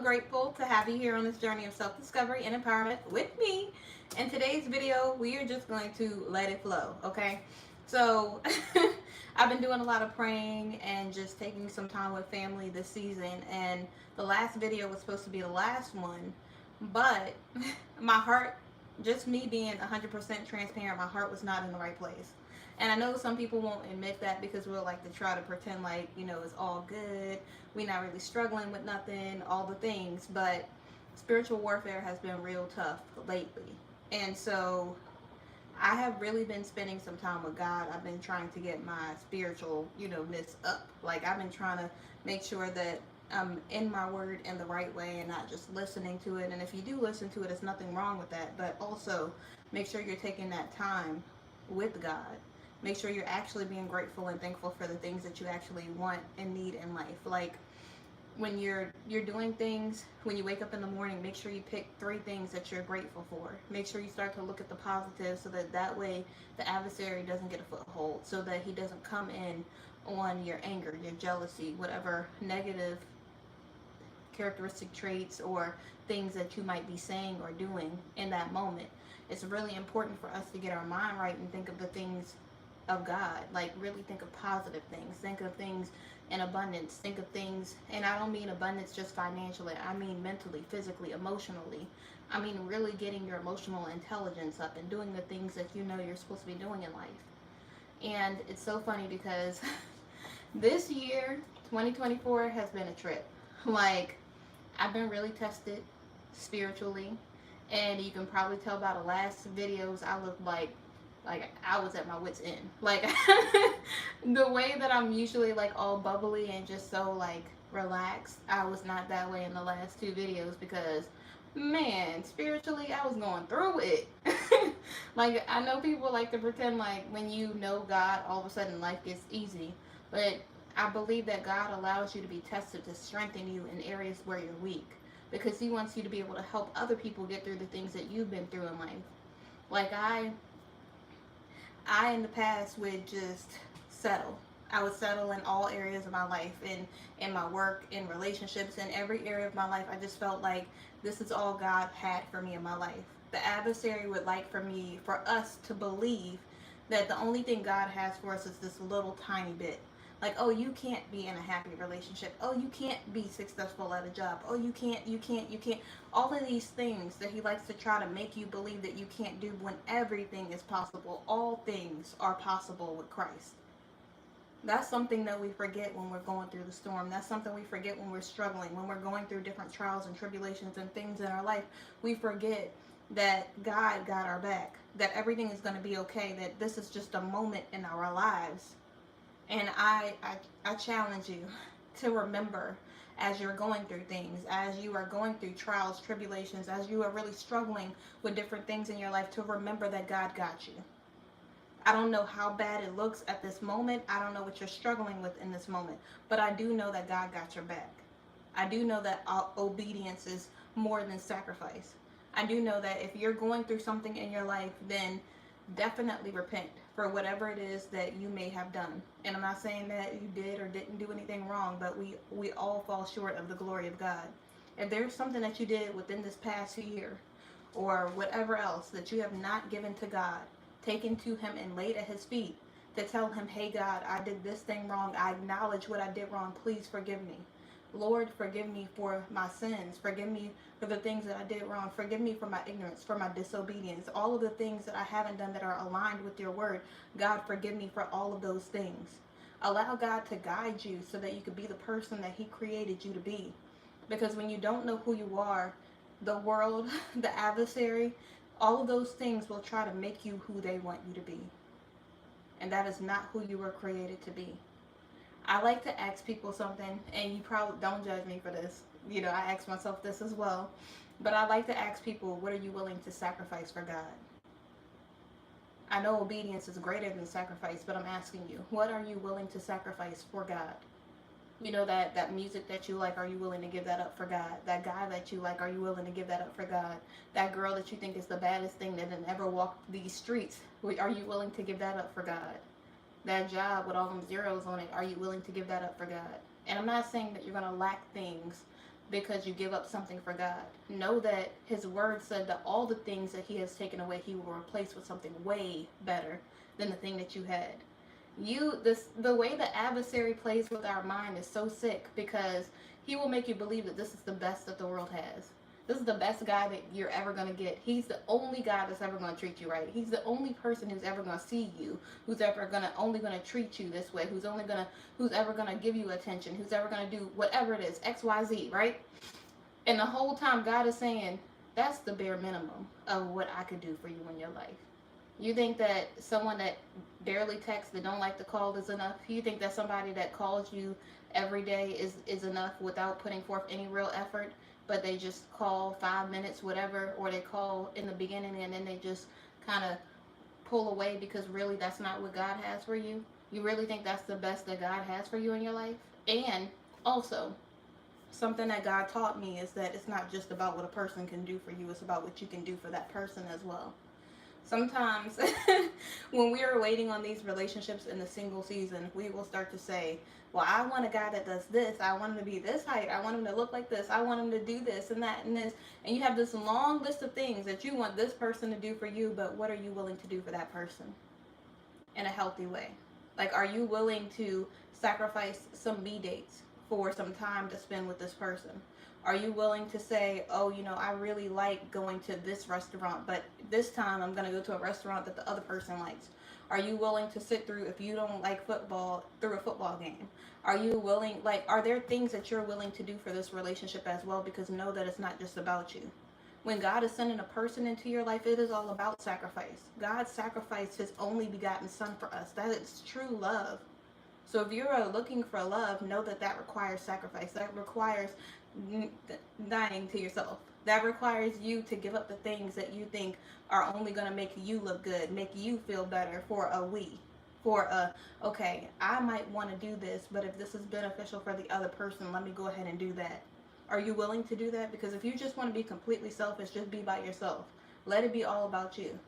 grateful to have you here on this journey of self-discovery and empowerment with me. In today's video, we are just going to let it flow, okay? So, I've been doing a lot of praying and just taking some time with family this season, and the last video was supposed to be the last one, but my heart, just me being 100% transparent, my heart was not in the right place. And I know some people won't admit that because we'll like to try to pretend like, it's all good. We're not really struggling with nothing, all the things. But spiritual warfare has been real tough lately. And so I have really been spending some time with God. I've been trying to get my spiritual, ness up. Like I've been trying to make sure that I'm in my word in the right way and not just listening to it. And if you do listen to it, there's nothing wrong with that. But also make sure you're taking that time with God. Make sure you're actually being grateful and thankful for the things that you actually want and need in life. Like when you're doing things, when you wake up in the morning, make sure you pick 3 things that you're grateful for. Make sure you start to look at the positives so that way the adversary doesn't get a foothold, so that he doesn't come in on your anger, your jealousy, whatever negative characteristic traits or things that you might be saying or doing in that moment. It's really important for us to get our mind right and think of the things of God. Like really think of positive things. Think of things in abundance. Think of things, and I don't mean abundance just financially. I mean mentally, physically, emotionally. I mean really getting your emotional intelligence up and doing the things that you know you're supposed to be doing in life. And it's so funny because this year, 2024, has been a trip. Like I've been really tested spiritually, and you can probably tell by the last videos I look like I was at my wit's end. Like the way that I'm usually like all bubbly and just so like relaxed, I was not that way in the last 2 videos because man, spiritually I was going through it. Like I know people like to pretend like when you know God all of a sudden life gets easy, but I believe that God allows you to be tested to strengthen you in areas where you're weak, because he wants you to be able to help other people get through the things that you've been through in life. Like I in the past would just settle. I would settle in all areas of my life, in my work, in relationships, in every area of my life. I just felt like this is all God had for me in my life. The adversary would like for us to believe that the only thing God has for us is this little tiny bit. Like, oh, you can't be in a happy relationship. Oh, you can't be successful at a job. Oh, you can't. All of these things that he likes to try to make you believe that you can't do when everything is possible. All things are possible with Christ. That's something that we forget when we're going through the storm. That's something we forget when we're struggling, when we're going through different trials and tribulations and things in our life. We forget that God got our back, that everything is going to be okay, that this is just a moment in our lives. And I challenge you to remember, as you're going through things, as you are going through trials, tribulations, as you are really struggling with different things in your life, to remember that God got you. I don't know how bad it looks at this moment. I don't know what you're struggling with in this moment. But I do know that God got your back. I do know that obedience is more than sacrifice. I do know that if you're going through something in your life, then definitely repent for whatever it is that you may have done. And I'm not saying that you did or didn't do anything wrong, but we all fall short of the glory of God. If there's something that you did within this past year or whatever else that you have not given to God, taken to him and laid at his feet to tell him, hey God, I did this thing wrong. I acknowledge what I did wrong. Please forgive me. Lord, forgive me for my sins. Forgive me for the things that I did wrong. Forgive me for my ignorance, for my disobedience. All of the things that I haven't done that are aligned with your word. God, forgive me for all of those things. Allow God to guide you so that you could be the person that he created you to be. Because when you don't know who you are, the world, the adversary, all of those things will try to make you who they want you to be. And that is not who you were created to be. I like to ask people something, and you probably don't judge me for this. I ask myself this as well. But I like to ask people, what are you willing to sacrifice for God? I know obedience is greater than sacrifice, but I'm asking you, what are you willing to sacrifice for God? That music that you like, are you willing to give that up for God? That guy that you like, are you willing to give that up for God? That girl that you think is the baddest thing that has ever walked these streets, are you willing to give that up for God? That job with all them zeros on it, are you willing to give that up for God? And I'm not saying that you're going to lack things because you give up something for God. Know that his word said that all the things that he has taken away, he will replace with something way better than the thing that you had. The way the adversary plays with our mind is so sick, because he will make you believe that this is the best that the world has. This is the best guy that you're ever going to get. He's the only guy that's ever going to treat you right. He's the only person who's ever going to see you, who's ever only going to treat you this way, who's ever going to give you attention, who's ever going to do whatever it is, XYZ, right? And the whole time God is saying, that's the bare minimum of what I could do for you in your life. You think that someone that barely texts, that don't like to call, is enough? You think that somebody that calls you every day is enough without putting forth any real effort, but they just call 5 minutes, whatever, or they call in the beginning and then they just kind of pull away because really that's not what God has for you? You really think that's the best that God has for you in your life? And also, something that God taught me is that it's not just about what a person can do for you, it's about what you can do for that person as well. Sometimes when we are waiting on these relationships in the single season, we will start to say, well, I want a guy that does this. I want him to be this height. I want him to look like this. I want him to do this and that and this. And you have this long list of things that you want this person to do for you, but what are you willing to do for that person in a healthy way? Like, are you willing to sacrifice some me dates for some time to spend with this person? Are you willing to say, oh, I really like going to this restaurant, but this time I'm going to go to a restaurant that the other person likes? Are you willing to sit through, if you don't like football, through a football game? Are you willing, are there things that you're willing to do for this relationship as well? Because know that it's not just about you. When God is sending a person into your life, it is all about sacrifice. God sacrificed his only begotten son for us. That is true love. So if you're looking for love, know that that requires sacrifice. That requires dying to yourself. That requires you to give up the things that you think are only going to make you look good, make you feel better okay, I might want to do this, but if this is beneficial for the other person, let me go ahead and do that. Are you willing to do that? Because if you just want to be completely selfish, just be by yourself. Let it be all about you.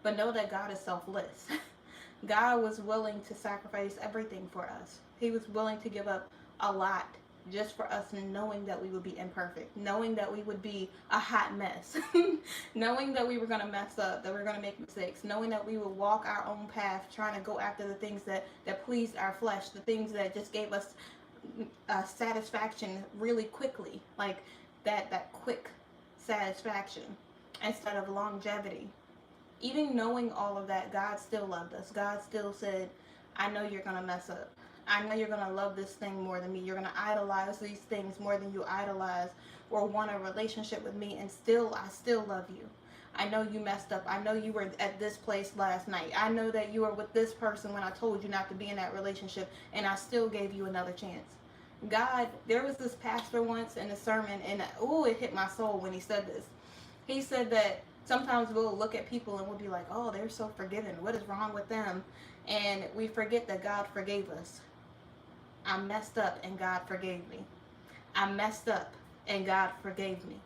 But know that God is selfless. God was willing to sacrifice everything for us. He was willing to give up a lot just for us, knowing that we would be imperfect, knowing that we would be a hot mess, knowing that we were going to mess up, that we were going to make mistakes, knowing that we would walk our own path, trying to go after the things that pleased our flesh, the things that just gave us satisfaction really quickly, like that quick satisfaction instead of longevity. Even knowing all of that, God still loved us. God still said, I know you're going to mess up. I know you're going to love this thing more than me. You're going to idolize these things more than you idolize or want a relationship with me, and I still love you. I know you messed up. I know you were at this place last night. I know that you were with this person when I told you not to be in that relationship, and I still gave you another chance. God, there was this pastor once in a sermon, and it hit my soul when he said this. He said that sometimes we'll look at people and we'll be like, oh, they're so forgiven. What is wrong with them? And we forget that God forgave us. I messed up and God forgave me. I messed up and God forgave me.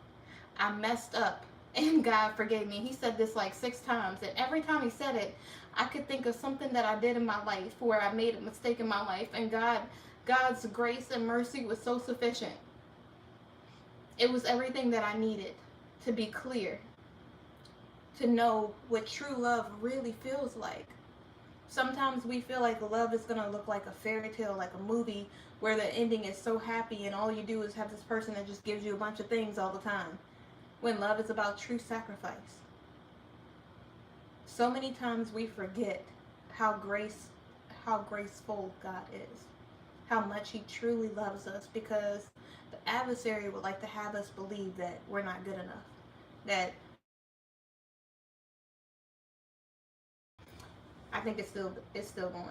I messed up and God forgave me. He said this like 6 times. And every time he said it, I could think of something that I did in my life where I made a mistake in my life. And God's grace and mercy was so sufficient. It was everything that I needed to be clear, to know what true love really feels like. Sometimes we feel like love is going to look like a fairy tale, like a movie where the ending is so happy and all you do is have this person that just gives you a bunch of things all the time. When love is about true sacrifice. So many times we forget how graceful God is. How much he truly loves us, because the adversary would like to have us believe that we're not good enough. That I think it's still going.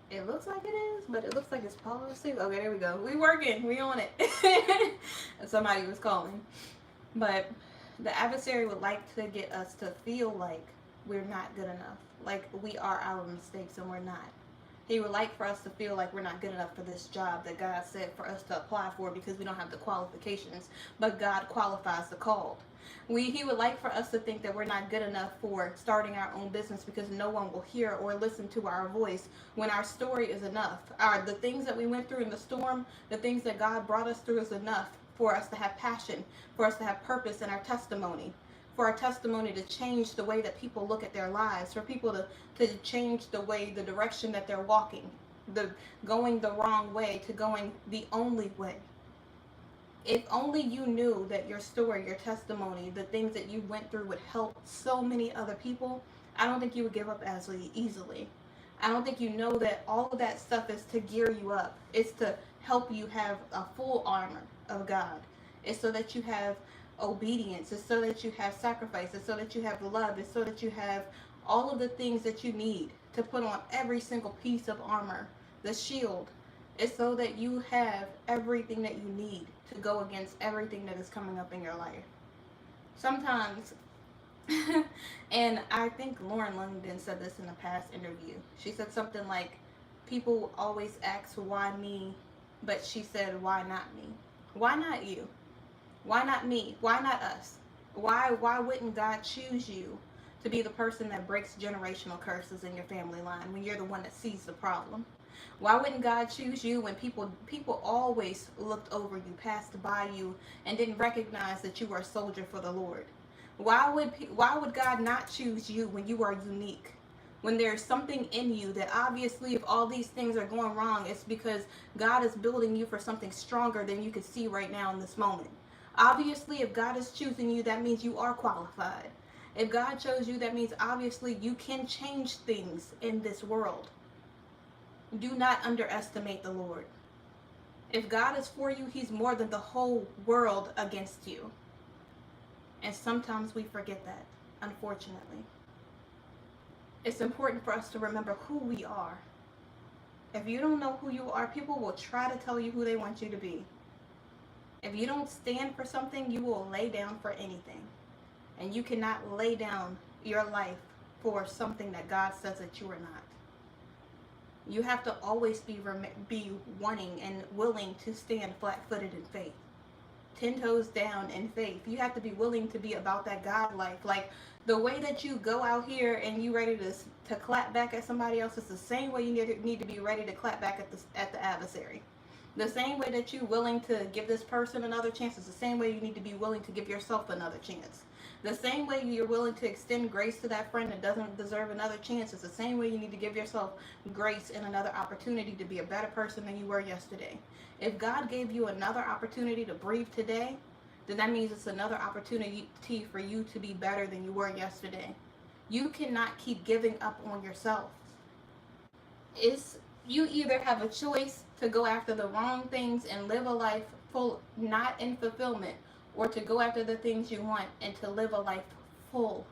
It looks like it is, but it looks like it's paused too. Okay, there we go. We working. We on it. Somebody was calling. But the adversary would like to get us to feel like we're not good enough. Like we are our mistakes and we're not. He would like for us to feel like we're not good enough for this job that God said for us to apply for because we don't have the qualifications, but God qualifies the called. He would like for us to think that we're not good enough for starting our own business because no one will hear or listen to our voice when our story is enough. The things that we went through in the storm, the things that God brought us through is enough for us to have passion, for us to have purpose in our testimony, for our testimony to change the way that people look at their lives, for people to change the way, the direction that they're walking, the going the wrong way to going the only way. If only you knew that your story, your testimony, the things that you went through would help so many other people, I don't think you would give up as easily. I don't think you know that all of that stuff is to gear you up. It's to help you have a full armor of God. It's so that you have obedience. It's so that you have sacrifice. It's so that you have love. It's so that you have all of the things that you need to put on every single piece of armor. The shield. It's so that you have everything that you need to go against everything that is coming up in your life. Sometimes, and I think Lauren London said this in a past interview. She said something like, people always ask why me, but she said, why not me? Why not you? Why not me? Why not us? Why wouldn't God choose you to be the person that breaks generational curses in your family line when you're the one that sees the problem? Why wouldn't God choose you when people always looked over you, passed by you, and didn't recognize that you were a soldier for the Lord? Why would God not choose you when you are unique? When there's something in you that obviously, if all these things are going wrong, it's because God is building you for something stronger than you can see right now in this moment. Obviously, if God is choosing you, that means you are qualified. If God chose you, that means obviously you can change things in this world. Do not underestimate the Lord. If God is for you, He's more than the whole world against you. And sometimes we forget that, unfortunately. It's important for us to remember who we are. If you don't know who you are, people will try to tell you who they want you to be. If you don't stand for something, you will lay down for anything. And you cannot lay down your life for something that God says that you are not. You have to always be wanting and willing to stand flat-footed in faith. 10 toes down in faith. You have to be willing to be about that God life. Like the way that you go out here and you ready to clap back at somebody else is the same way you need to be ready to clap back at the adversary. The same way that you're willing to give this person another chance is the same way you need to be willing to give yourself another chance. The same way you're willing to extend grace to that friend that doesn't deserve another chance is the same way you need to give yourself grace and another opportunity to be a better person than you were yesterday. If God gave you another opportunity to breathe today, then that means it's another opportunity for you to be better than you were yesterday. You cannot keep giving up on yourself. You either have a choice to go after the wrong things and live a life not in fulfillment, or to go after the things you want and to live a life full.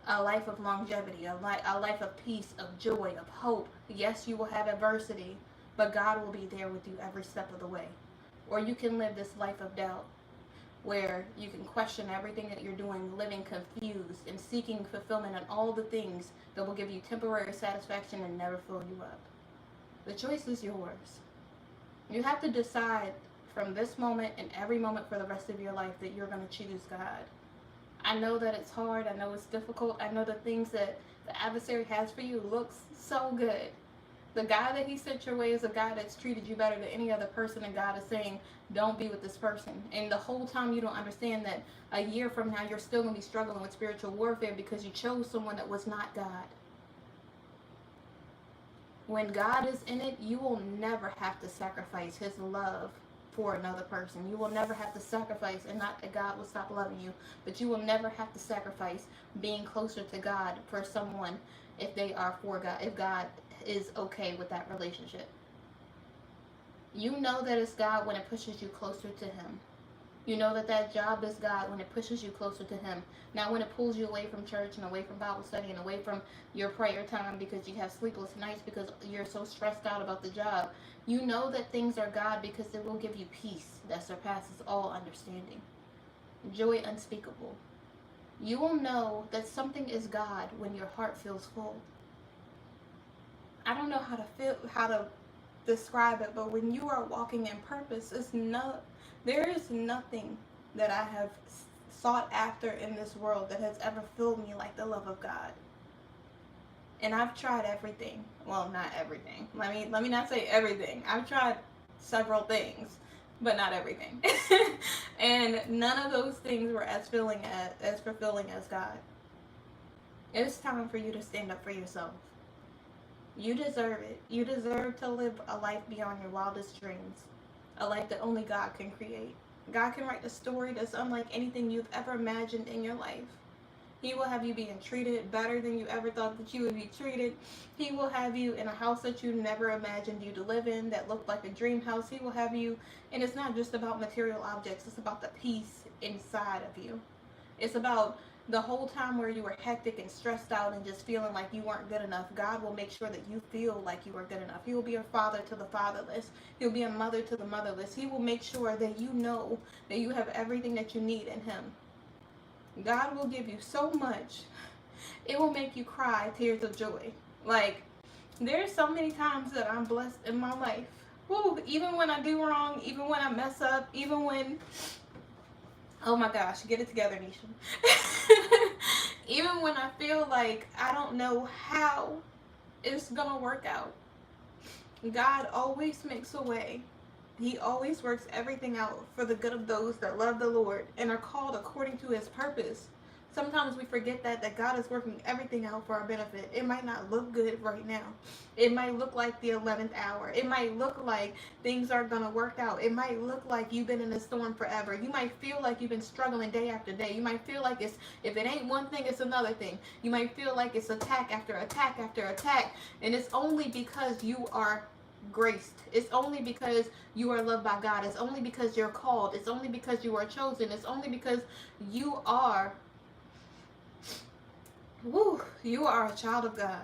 A life of longevity, a life of peace, of joy, of hope. Yes, you will have adversity, but God will be there with you every step of the way. Or you can live this life of doubt, where you can question everything that you're doing, living confused and seeking fulfillment in all the things that will give you temporary satisfaction and never fill you up. The choice is yours. You have to decide from this moment and every moment for the rest of your life that you're going to choose God. I know that it's hard. I know it's difficult. I know the things that the adversary has for you looks so good. The guy that he sent your way is a guy that's treated you better than any other person, and God is saying, don't be with this person. And the whole time you don't understand that a year from now you're still going to be struggling with spiritual warfare because you chose someone that was not God. When God is in it, you will never have to sacrifice His love for another person. You will never have to sacrifice, and not that God will stop loving you, but you will never have to sacrifice being closer to God for someone if they are for God, if God is okay with that relationship. You know that it's God when it pushes you closer to Him. You know that that job is God when it pushes you closer to Him. Now when it pulls you away from church and away from Bible study and away from your prayer time because you have sleepless nights because you're so stressed out about the job, you know that things are God because it will give you peace that surpasses all understanding. Joy unspeakable. You will know that something is God when your heart feels full. I don't know how to describe it, but when you are walking in purpose, there is nothing that I have sought after in this world that has ever filled me like the love of God. And I've tried everything. Well, not everything. Let me not say everything. I've tried several things, but not everything. And none of those things were as fulfilling as God. It's time for you to stand up for yourself. You deserve it. You deserve to live a life beyond your wildest dreams. A life that only God can create. God can write a story that's unlike anything you've ever imagined in your life. He will have you being treated better than you ever thought that you would be treated. He will have you in a house that you never imagined you to live in that looked like a dream house. He will have you, and it's not just about material objects. It's about the peace inside of you. It's about the whole time where you were hectic and stressed out and just feeling like you weren't good enough. God will make sure that you feel like you are good enough. He will be a father to the fatherless. He'll be a mother to the motherless. He will make sure that you know that you have everything that you need in him. God will give you so much. It will make you cry tears of joy. Like, there's so many times that I'm blessed in my life. Woo, even when I do wrong, even when I mess up, even when, oh my gosh, get it together, Nisha. Even when I feel like I don't know how it's gonna work out, God always makes a way. He always works everything out for the good of those that love the Lord and are called according to his purpose. Sometimes we forget that God is working everything out for our benefit. It might not look good right now. It might look like the 11th hour. It might look like things aren't going to work out. It might look like you've been in a storm forever. You might feel like you've been struggling day after day. You might feel like if it ain't one thing, it's another thing. You might feel like it's attack after attack after attack. And it's only because you are graced. It's only because you are loved by God. It's only because you're called. It's only because you are chosen. It's only because you are a child of God.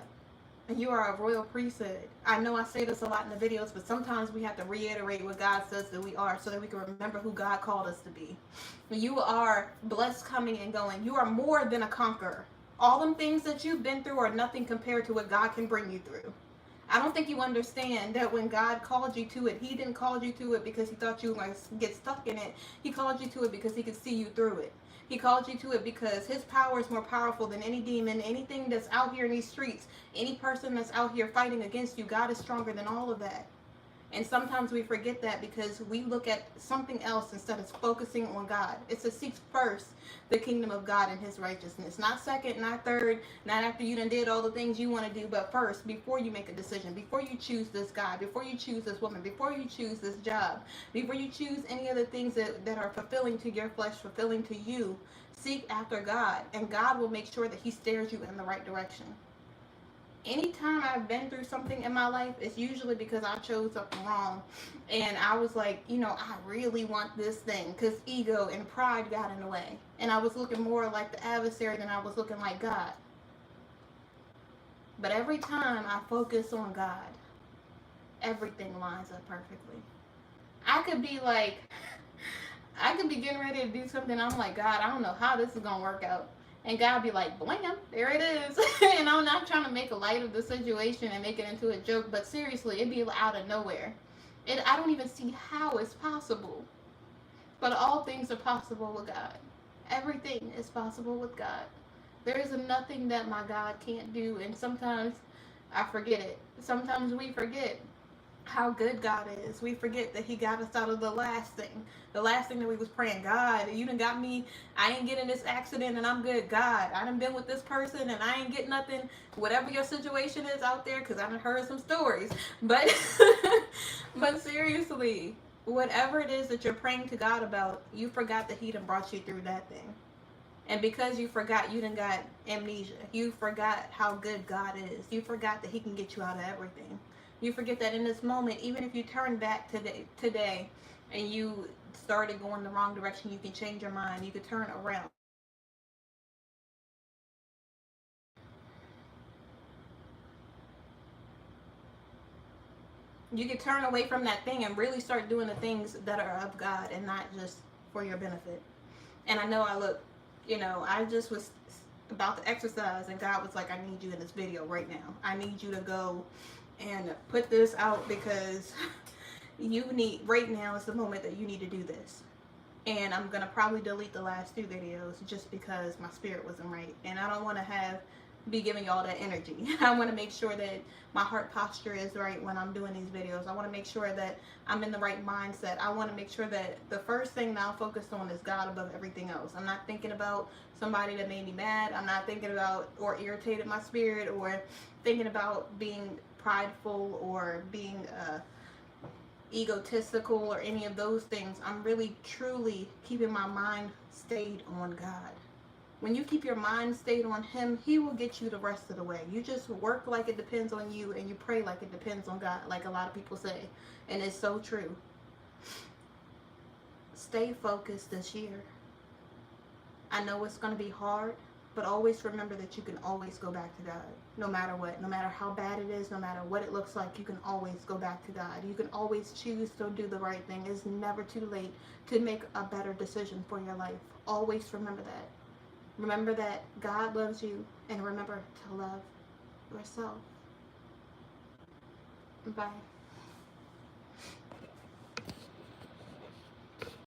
And you are a royal priesthood. I know I say this a lot in the videos, but sometimes we have to reiterate what God says that we are so that we can remember who God called us to be. You are blessed coming and going. You are more than a conqueror. All them things that you've been through are nothing compared to what God can bring you through. I don't think you understand that when God called you to it, he didn't call you to it because he thought you were going to get stuck in it. He called you to it because he could see you through it. He called you to it because his power is more powerful than any demon, anything that's out here in these streets, any person that's out here fighting against you. God is stronger than all of that. And sometimes we forget that because we look at something else instead of focusing on God. It's to seek first the kingdom of God and his righteousness. Not second, not third, not after you done did all the things you want to do, but first, before you make a decision, before you choose this guy, before you choose this woman, before you choose this job, before you choose any of the things that are fulfilling to your flesh, fulfilling to you, seek after God, and God will make sure that he steers you in the right direction. Anytime I've been through something in my life, it's usually because I chose something wrong. And I was like, I really want this thing. Because ego and pride got in the way. And I was looking more like the adversary than I was looking like God. But every time I focus on God, everything lines up perfectly. I could be getting ready to do something. I'm like, God, I don't know how this is going to work out. And God be like, blam, there it is. And I'm not trying to make a light of the situation and make it into a joke, but seriously, it'd be out of nowhere. I don't even see how it's possible. But all things are possible with God. Everything is possible with God. There is nothing that my God can't do, and sometimes I forget it. Sometimes we forget how good God is. We forget that he got us out of the last thing that we was praying. God, you done got me, I ain't getting this accident and I'm good. God, I done been with this person and I ain't getting nothing. Whatever your situation is out there, because I done heard some stories, but but seriously, whatever it is that you're praying to God about, you forgot that he done brought you through that thing. And because you forgot, you done got amnesia. You forgot how good God is. You forgot that he can get you out of everything. You forget that in this moment, even if you turn back today and you started going the wrong direction, you can change your mind. You could turn around. You could turn away from that thing and really start doing the things that are of God and not just for your benefit. And I know I just was about to exercise and God was like, I need you in this video right now. I need you to go and put this out because you need, right now is the moment that you need to do this. And I'm gonna probably delete the last 2 videos just because my spirit wasn't right, and I don't want to be giving y'all that energy. I want to make sure that my heart posture is right when I'm doing these videos. I want to make sure that I'm in the right mindset. I want to make sure that the first thing that I'm focused on is God above everything else. I'm not thinking about somebody that made me mad. I'm not thinking about or irritated my spirit, or thinking about being prideful or being egotistical or any of those things. I'm really truly keeping my mind stayed on God. When you keep your mind stayed on Him, He will get you the rest of the way. You just work like it depends on you, and you pray like it depends on God, like a lot of people say. And it's so true. Stay focused this year. I know it's going to be hard, but always remember that you can always go back to God. No matter what, no matter how bad it is, no matter what it looks like, you can always go back to God. You can always choose to do the right thing. It's never too late to make a better decision for your life. Always remember that. Remember that God loves you, and remember to love yourself. Bye.